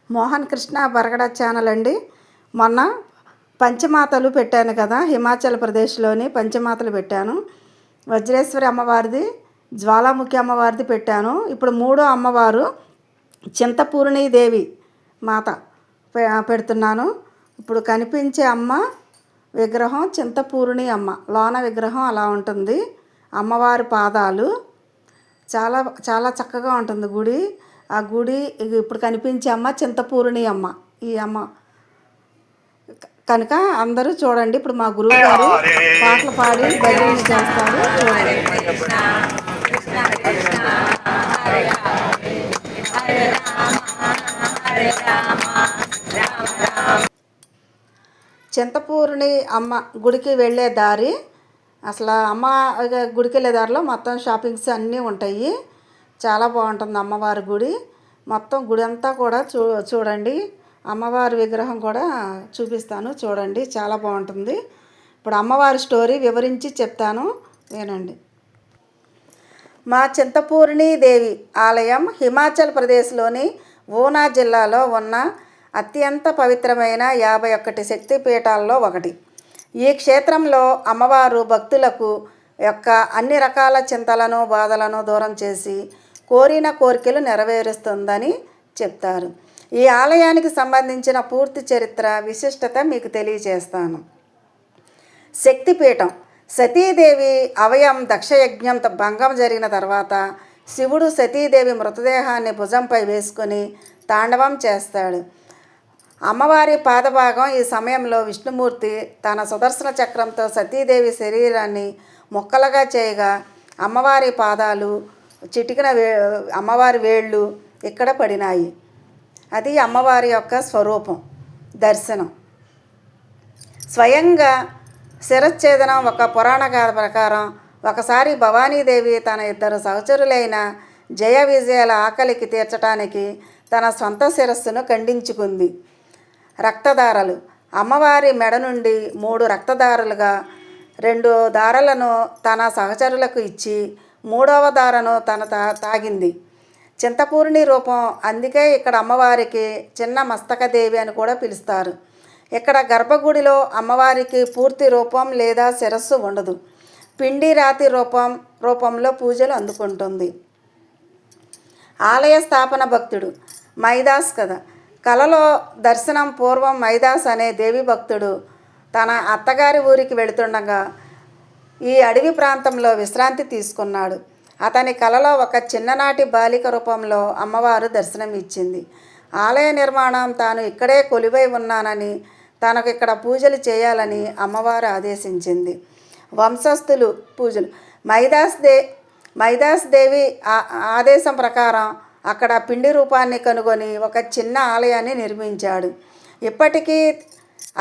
Mohan Krishna Baragada channel అండి. మొన్న పంచమాతలు పెట్టాను కదా, హిమాచల్ ప్రదేశ్లోని పంచమాతలు పెట్టాను. వజ్రేశ్వరి అమ్మవారిది, జ్వాలాముఖి అమ్మవారిది పెట్టాను. ఇప్పుడు మూడో అమ్మవారు చింతపూర్ణి దేవి మాత పెడుతున్నాను. ఇప్పుడు కనిపించే అమ్మ విగ్రహం చింతపూర్ణి అమ్మ, లోన విగ్రహం అలా ఉంటుంది. అమ్మవారి పాదాలు చాలా చాలా చక్కగా ఉంటుంది గుడి. ఆ గుడి ఇప్పుడు కనిపించే అమ్మ చింతపూర్ణి అమ్మ. ఈ అమ్మ కనుక అందరూ చూడండి. ఇప్పుడు మా గురువు గారు పాటలు పాడి భజనలు చేస్తారు, చూడండి. చింతపూర్ణి అమ్మ గుడికి వెళ్ళే దారి, అసలు అమ్మ గుడికి వెళ్ళే దారిలో మొత్తం షాపింగ్స్ అన్నీ ఉంటాయి. చాలా బాగుంటుంది అమ్మవారి గుడి. మొత్తం గుడి అంతా కూడా చూడండి. అమ్మవారి విగ్రహం కూడా చూపిస్తాను, చూడండి. చాలా బాగుంటుంది. ఇప్పుడు అమ్మవారి స్టోరీ వివరించి చెప్తాను, వినండి. మా చింతపూర్ణి దేవి ఆలయం హిమాచల్ ప్రదేశ్లోని ఊనా జిల్లాలో ఉన్న అత్యంత పవిత్రమైన 51 శక్తిపీఠాల్లో ఒకటి. ఈ క్షేత్రంలో అమ్మవారు భక్తులకు యొక్క అన్ని రకాల చింతలను బాధలను దూరం చేసి కోరిన కోరికలు నెరవేరుస్తుందని చెప్తారు. ఈ ఆలయానికి సంబంధించిన పూర్తి చరిత్ర విశిష్టత మీకు తెలియజేస్తాను. శక్తిపీఠం. సతీదేవి అవయం దక్షయజ్ఞం భంగం జరిగిన తర్వాత శివుడు సతీదేవి మృతదేహాన్ని భుజంపై వేసుకొని తాండవం చేస్తాడు. అమ్మవారి పాదభాగం ఈ సమయంలో విష్ణుమూర్తి తన సుదర్శన చక్రంతో సతీదేవి శరీరాన్ని ముక్కలుగా చేయగా అమ్మవారి పాదాలు చిటికిన అమ్మవారి వేళ్ళు ఇక్కడ పడినాయి. అది అమ్మవారి యొక్క స్వరూపం దర్శనం. స్వయంగా శిరచ్ఛేదనం. ఒక పురాణ గాథ ప్రకారం ఒకసారి భవానీదేవి తన 2 సహచరులైన జయ విజయాల ఆకలికి తీర్చడానికి తన సొంత శిరస్సును ఖండించుకుంది. రక్తధారలు. అమ్మవారి మెడ నుండి 3 రక్తధారలుగా 2 దారలను తన సహచరులకు ఇచ్చి 3వ దారను తన తాగింది. చింతపూర్ణి రూపం. అందుకే ఇక్కడ అమ్మవారికి చిన్న మస్తకదేవి అని కూడా పిలుస్తారు. ఇక్కడ గర్భగుడిలో అమ్మవారికి పూర్తి రూపం లేదా శిరస్సు ఉండదు. పిండి రాతి రూపంలో పూజలు అందుకుంటుంది. ఆలయ స్థాపన భక్తుడు మైదాస్ కథ. కలలో దర్శనం పూర్వం మైదాస్ అనే దేవి భక్తుడు తన అత్తగారి ఊరికి వెళుతుండగా ఈ అడవి ప్రాంతంలో విశ్రాంతి తీసుకున్నాడు. అతని కలలో ఒక చిన్ననాటి బాలిక రూపంలో అమ్మవారు దర్శనం ఇచ్చింది. ఆలయ నిర్మాణం తాను ఇక్కడే కొలువై ఉన్నానని, తనకు ఇక్కడ పూజలు చేయాలని అమ్మవారు ఆదేశించింది. వంశస్థులు పూజలు. మైదాస్ దేవి ఆదేశం ప్రకారం అక్కడ పిండి రూపాన్ని కనుగొని ఒక చిన్న ఆలయాన్ని నిర్మించాడు. ఇప్పటికీ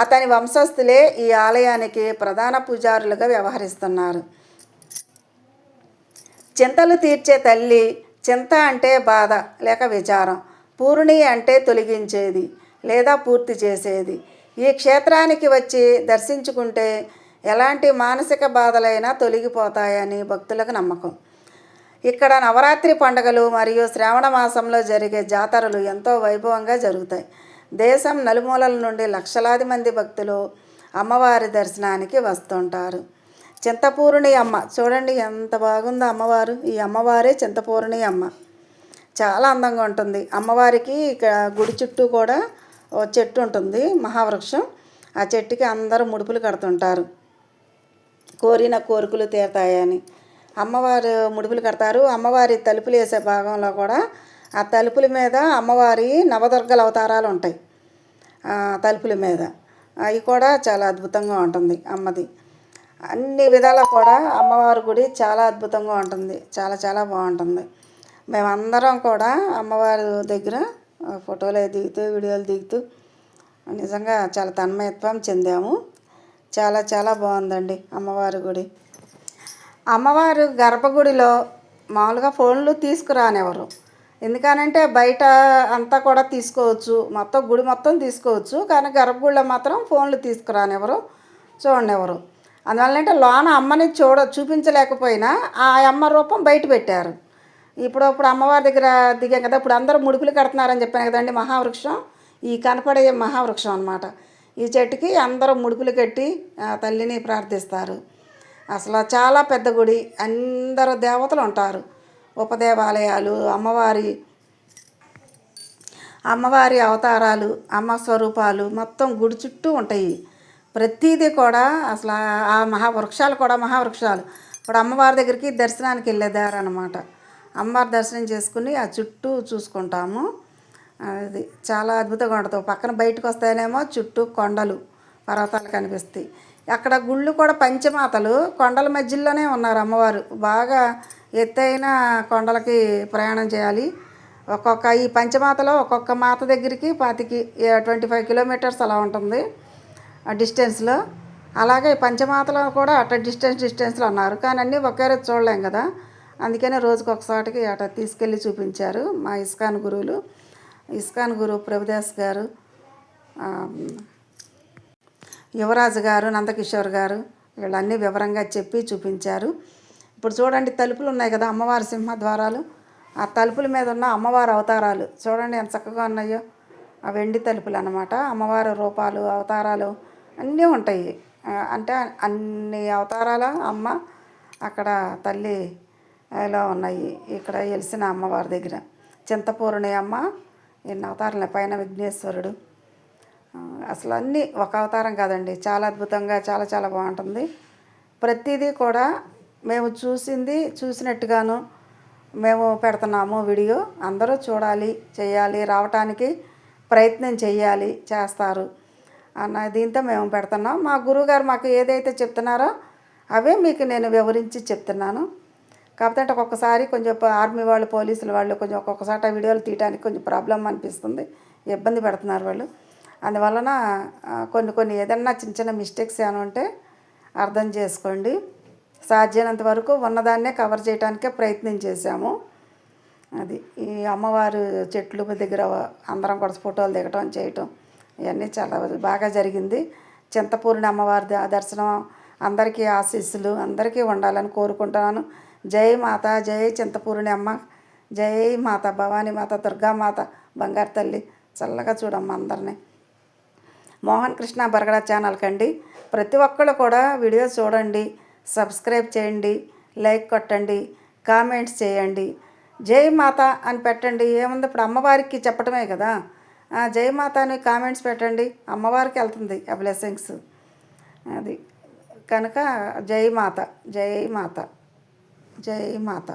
అతని వంశస్థులే ఈ ఆలయానికి ప్రధాన పూజారులుగా వ్యవహరిస్తున్నారు. చింతలు తీర్చే తల్లి. చింత అంటే బాధ లేక విచారం. పూర్ణి అంటే తొలగించేది లేదా పూర్తి చేసేది. ఈ క్షేత్రానికి వచ్చి దర్శించుకుంటే ఎలాంటి మానసిక బాధలైనా తొలగిపోతాయని భక్తులకు నమ్మకం. ఇక్కడ నవరాత్రి పండుగలు మరియు శ్రావణ మాసంలో జరిగే జాతరలు ఎంతో వైభవంగా జరుగుతాయి. దేశం నలుమూలల నుండి లక్షలాది మంది భక్తులు అమ్మవారి దర్శనానికి వస్తుంటారు. చింతపూర్ణి అమ్మ చూడండి ఎంత బాగుందో అమ్మవారు. ఈ అమ్మవారే చింతపూర్ణి అమ్మ. చాలా అందంగా ఉంటుంది. అమ్మవారికి ఇక్కడ గుడి చుట్టూ కూడా ఓ చెట్టు ఉంటుంది, మహావృక్షం. ఆ చెట్టుకి అందరూ ముడుపులు కడుతుంటారు, కోరిన కోరికలు తీరుతాయని. అమ్మవారు ముడుపులు కడతారు. అమ్మవారి తలుపులు వేసే భాగంలో కూడా ఆ తలుపుల మీద అమ్మవారి నవదుర్గల అవతారాలు ఉంటాయి. తలుపుల మీద అవి కూడా చాలా అద్భుతంగా ఉంటుంది అమ్మది. అన్ని విధాలా కూడా అమ్మవారి గుడి చాలా అద్భుతంగా ఉంటుంది. చాలా చాలా బాగుంటుంది. మేమందరం కూడా అమ్మవారి దగ్గర ఫోటోలు దిగుతూ వీడియోలు దిగుతూ నిజంగా చాలా తన్మయత్వం చెందాము. చాలా చాలా బాగుందండి అమ్మవారి గుడి. అమ్మవారు గర్భగుడిలో మామూలుగా ఫోన్లు తీసుకురానివ్వరు. ఎందుకనంటే బయట అంతా కూడా తీసుకోవచ్చు, మొత్తం గుడి మొత్తం తీసుకోవచ్చు. కానీ గర్భగుడిలో మాత్రం ఫోన్లు తీసుకురానివ్వరు, చూడనివ్వరు. అందువల్ల అంటే లోన అమ్మని చూపించలేకపోయినా ఆ అమ్మ రూపం బయట పెట్టారు. ఇప్పుడప్పుడు అమ్మవారి దగ్గర దిగాం కదా, ఇప్పుడు అందరూ ముడుపులు కడుతున్నారని చెప్పాను కదండి. మహావృక్షం ఈ కనపడే మహావృక్షం అనమాట. ఈ చెట్టుకి అందరూ ముడుపులు కట్టి తల్లిని ప్రార్థిస్తారు. అసలు చాలా పెద్ద గుడి, అందరూ దేవతలు ఉంటారు. ఉపదేవాలయాలు, అమ్మవారి అవతారాలు, అమ్మ స్వరూపాలు మొత్తం గుడి చుట్టూ ఉంటాయి. ప్రతిదీ కూడా అసలు ఆ మహావృక్షాలు కూడా మహావృక్షాలు. ఇప్పుడు అమ్మవారి దగ్గరికి దర్శనానికి వెళ్ళేదారు అనమాట. అమ్మవారి దర్శనం చేసుకుని ఆ చుట్టూ చూసుకుంటాము. అది చాలా అద్భుతంగా ఉంటుంది. పక్కన బయటకు వస్తేనేమో చుట్టూ కొండలు, పర్వతాలు కనిపిస్తాయి. అక్కడ గుళ్ళు కూడా పంచమాతలు కొండల మధ్యలోనే ఉన్నారు అమ్మవారు. బాగా ఎత్తైన కొండలకి ప్రయాణం చేయాలి. ఈ పంచమాతలో ఒక్కొక్క మాత దగ్గరికి 25 కిలోమీటర్స్ అలా ఉంటుంది ఆ డిస్టెన్స్లో. అలాగే పంచమాతలో కూడా అట్లా డిస్టెన్స్లో ఉన్నారు. కానీ అన్నీ ఒకే రోజు చూడలేం కదా, అందుకనే రోజుకి ఒకసారికి అట్లా తీసుకెళ్ళి చూపించారు మా ఇస్కాన్ గురువులు. ఇస్కాన్ గురువు ప్రభుదాస్ గారు, యువరాజు గారు, నందకిషోర్ గారు వీళ్ళన్నీ వివరంగా చెప్పి చూపించారు. ఇప్పుడు చూడండి, తలుపులు ఉన్నాయి కదా అమ్మవారి సింహద్వారాలు. ఆ తలుపుల మీద ఉన్న అమ్మవారి అవతారాలు చూడండి ఎంత చక్కగా ఉన్నాయో. ఆ వెండి తలుపులు అన్నమాట. అమ్మవారి రూపాలు, అవతారాలు అన్నీ ఉంటాయి. అంటే అన్ని అవతారాల అమ్మ అక్కడ తల్లిలో ఉన్నాయి. ఇక్కడ వెలిసిన అమ్మవారి దగ్గర చింతపూర్ణి అమ్మ ఎన్ని అవతారాలు, పైన విఘ్నేశ్వరుడు. అసలు అన్నీ ఒక అవతారం కాదండి, చాలా అద్భుతంగా చాలా చాలా బాగుంటుంది. ప్రతిదీ కూడా మేము చూసినట్టుగాను మేము పెడుతున్నాము వీడియో. అందరూ చూడాలి, చేయాలి, రావటానికి ప్రయత్నం చేస్తారు అన్న దీంతో మేము పెడుతున్నాం. మా గురువుగారు మాకు ఏదైతే చెప్తున్నారో అవే మీకు నేను వివరించి చెప్తున్నాను. కాకపోతే ఒక్కొక్కసారి కొంచెం ఆర్మీ వాళ్ళు, పోలీసుల వాళ్ళు కొంచెం ఒక్కొక్కసారి ఆ వీడియోలు తీయడానికి కొంచెం ప్రాబ్లం అనిపిస్తుంది, ఇబ్బంది పెడుతున్నారు వాళ్ళు. అందువలన కొన్ని ఏదన్నా చిన్న చిన్న మిస్టేక్స్ ఏమైనా ఉంటే అర్థం చేసుకోండి. సాధ్యమైనంత వరకు ఉన్నదాన్నే కవర్ చేయడానికే ప్రయత్నం చేశాము. అది ఈ అమ్మవారు చెట్లు దగ్గర అందరం కూడా ఫోటోలు దిగటం చేయటం ఇవన్నీ చాలా బాగా జరిగింది. చింతపూర్ణి అమ్మవారి దర్శనం అందరికీ ఆశీస్సులు అందరికీ ఉండాలని కోరుకుంటున్నాను. జై మాత, జై చింతపూర్ణి అమ్మ, జై మాత, భవానీ మాత, దుర్గామాత, బంగారు తల్లి చల్లగా చూడమ్మ అందరినీ. మోహన్ కృష్ణ బరగడ ఛానల్కి అండి ప్రతి ఒక్కళ్ళు కూడా వీడియో చూడండి, సబ్స్క్రైబ్ చేయండి, లైక్ కొట్టండి, కామెంట్స్ చేయండి. జై మాత అని పెట్టండి. ఏముంది, ఇప్పుడు అమ్మవారికి చెప్పటమే కదా. జై మాత అని కామెంట్స్ పెట్టండి, అమ్మవారికి వెళ్తుంది ఆ బ్లెస్సింగ్స్. అది కనుక జై మాత, జై మాత, జై మాత.